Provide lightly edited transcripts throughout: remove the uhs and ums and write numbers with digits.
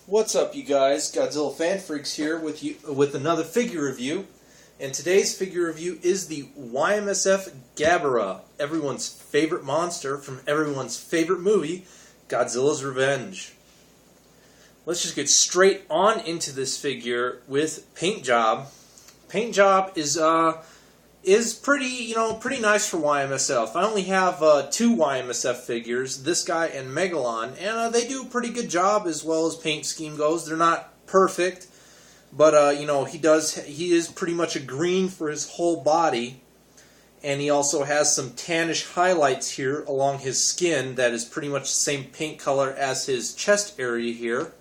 What's up, you guys? Godzilla Fan Freaks here with you with another figure review. And today's figure review is the Y-MSF Gabara, everyone's favorite monster from everyone's favorite movie, Godzilla's Revenge. Let's just get straight on into this figure with paint job. Paint job is pretty nice for Y-MSF. I only have two Y-MSF figures, this guy and Megalon, and they do a pretty good job as well as paint scheme goes. They're not perfect, but he is pretty much a green for his whole body, and he also has some tannish highlights here along his skin that is pretty much the same paint color as his chest area here.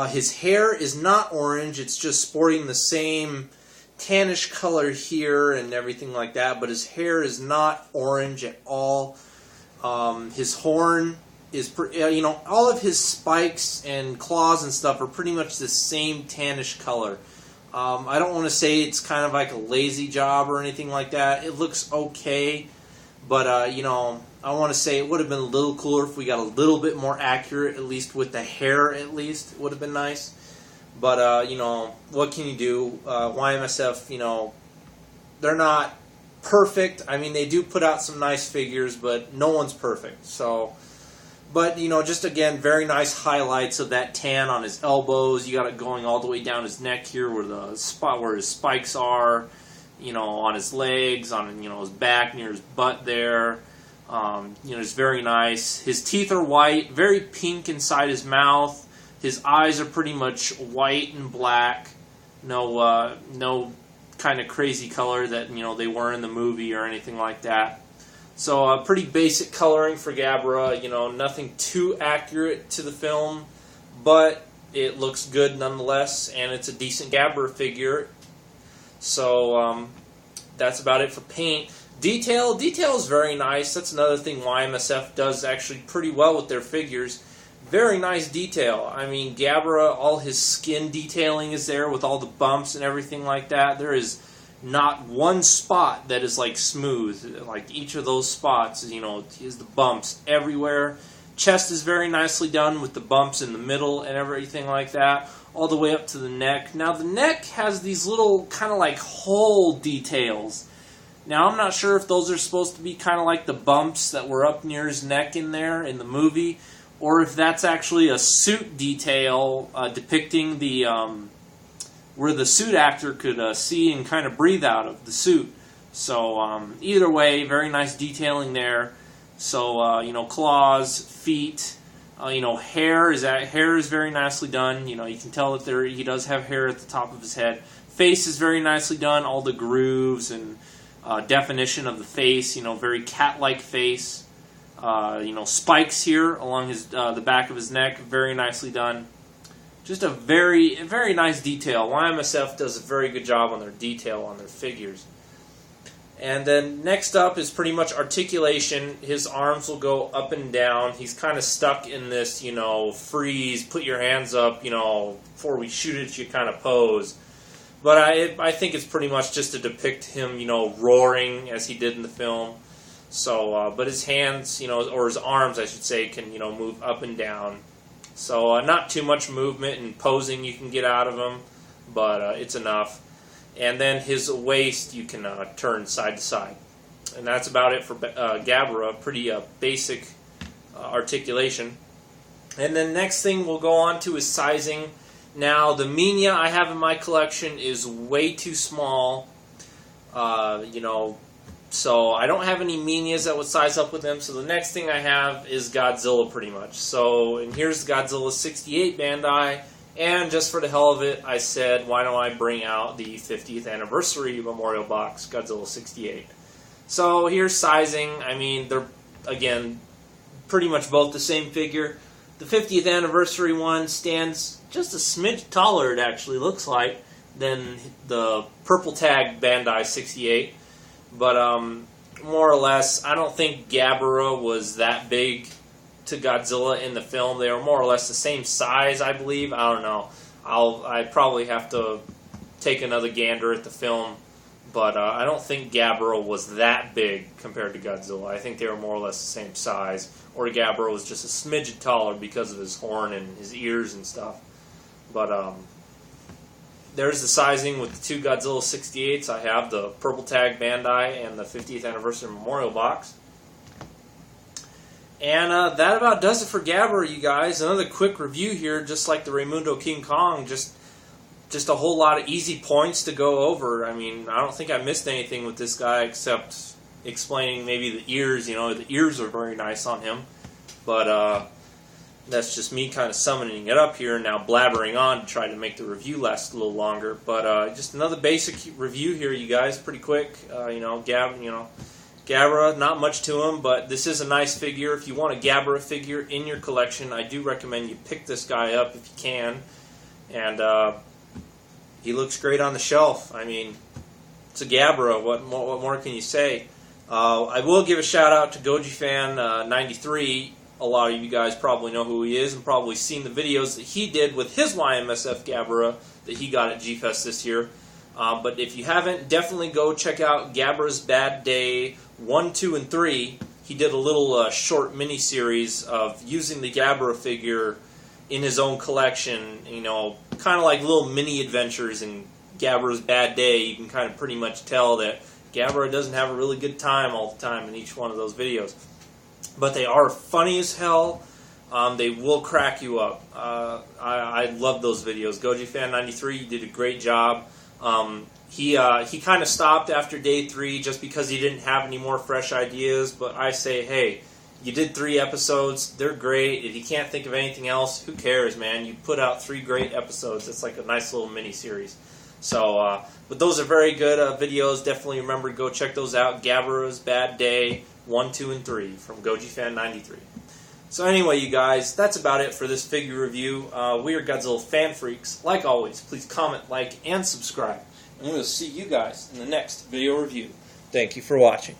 His hair is not orange, it's just sporting the same tannish color here and everything like that, but his hair is not orange at all. His horn is, all of his spikes and claws and stuff are pretty much the same tannish color. I don't want to say it's kind of like a lazy job or anything like that. It looks okay, but I want to say it would have been a little cooler if we got a little bit more accurate, at least with the hair. At least it would have been nice. But, what can you do? Y-MSF, they're not perfect. I mean, they do put out some nice figures, but no one's perfect. So, but, just again, very nice highlights of that tan on his elbows. You got it going all the way down his neck here where the spot where his spikes are, on his legs, on, his back, near his butt there. It's very nice. His teeth are white, very pink inside his mouth. His eyes are pretty much white and black. No kind of crazy color that they were in the movie or anything like that. So pretty basic coloring for Gabara. Nothing too accurate to the film, but it looks good nonetheless, and it's a decent Gabara figure. So that's about it for paint. Detail is very nice. That's another thing Y-MSF does actually pretty well with their figures. Very nice detail. I mean, Gabara, all his skin detailing is there with all the bumps and everything like that. There is not one spot that is like smooth. Like each of those spots, is the bumps everywhere. Chest is very nicely done with the bumps in the middle and everything like that, all the way up to the neck. Now the neck has these little kind of like hole details. Now I'm not sure if those are supposed to be kind of like the bumps that were up near his neck in there in the movie, or if that's actually a suit detail depicting the where the suit actor could see and kind of breathe out of the suit. So either way, very nice detailing there. So claws, feet, hair is very nicely done. You can tell that he does have hair at the top of his head. Face is very nicely done. All the grooves and definition of the face. Very cat-like face. Spikes here along the back of his neck, very nicely done. Just a very nice detail. Y-MSF does a very good job on their detail on their figures. And then next up is pretty much articulation. His arms will go up and down. He's kind of stuck in this, freeze, put your hands up, before we shoot at you kind of pose. But I think it's pretty much just to depict him, roaring as he did in the film. So, but his hands, or his arms, I should say, can, move up and down. So, not too much movement and posing you can get out of him, but it's enough. And then his waist you can turn side to side. And that's about it for Gabara, pretty basic articulation. And then next thing we'll go on to is sizing. Now, the Minya I have in my collection is way too small, so I don't have any Minyas that would size up with them. So the next thing I have is Godzilla pretty much. So, and here's Godzilla 68 Bandai. And just for the hell of it, I said, why don't I bring out the 50th anniversary memorial box, Godzilla 68. So here's sizing. I mean, they're, again, pretty much both the same figure. The 50th anniversary one stands just a smidge taller, it actually looks like, than the purple tag Bandai 68. But more or less, I don't think Gabara was that big to Godzilla in the film. They were more or less the same size, I believe. I don't know. I'd probably have to take another gander at the film. But I don't think Gabara was that big compared to Godzilla. I think they were more or less the same size, or Gabara was just a smidget taller because of his horn and his ears and stuff. But there's the sizing with the two Godzilla 68s. I have the purple tag Bandai and the 50th anniversary memorial box. And that about does it for Gabara, you guys. Another quick review here, just like the Raymundo King Kong, just a whole lot of easy points to go over. I mean, I don't think I missed anything with this guy except explaining maybe the ears. You know, the ears are very nice on him. But that's just me kind of summoning it up here and now blabbering on to try to make the review last a little longer. But just another basic review here, you guys, pretty quick. Gabara, not much to him, but this is a nice figure. If you want a Gabara figure in your collection, I do recommend you pick this guy up if you can. And he looks great on the shelf. I mean, it's a Gabara. What more can you say? I will give a shout out to GojiFan93. A lot of you guys probably know who he is and probably seen the videos that he did with his Y-MSF Gabara that he got at G-Fest this year. But if you haven't, definitely go check out Gabara's Bad Day 1, 2, and 3. He did a little short mini-series of using the Gabara figure in his own collection, you know, kind of like little mini-adventures in Gabara's Bad Day. You can kind of pretty much tell that Gabara doesn't have a really good time all the time in each one of those videos. But they are funny as hell. They will crack you up. I love those videos. GojiFan93, you did a great job. He kind of stopped after day 3 just because he didn't have any more fresh ideas. But I say, hey, you did 3 episodes. They're great. If you can't think of anything else, who cares, man? You put out 3 great episodes. It's like a nice little mini-series. So, but those are very good videos. Definitely remember to go check those out. Gabara's Bad Day 1, 2, and 3 from GojiFan93. So anyway, you guys, that's about it for this figure review. We are Godzilla fan freaks. Like always, please comment, like, and subscribe. And we'll see you guys in the next video review. Thank you for watching.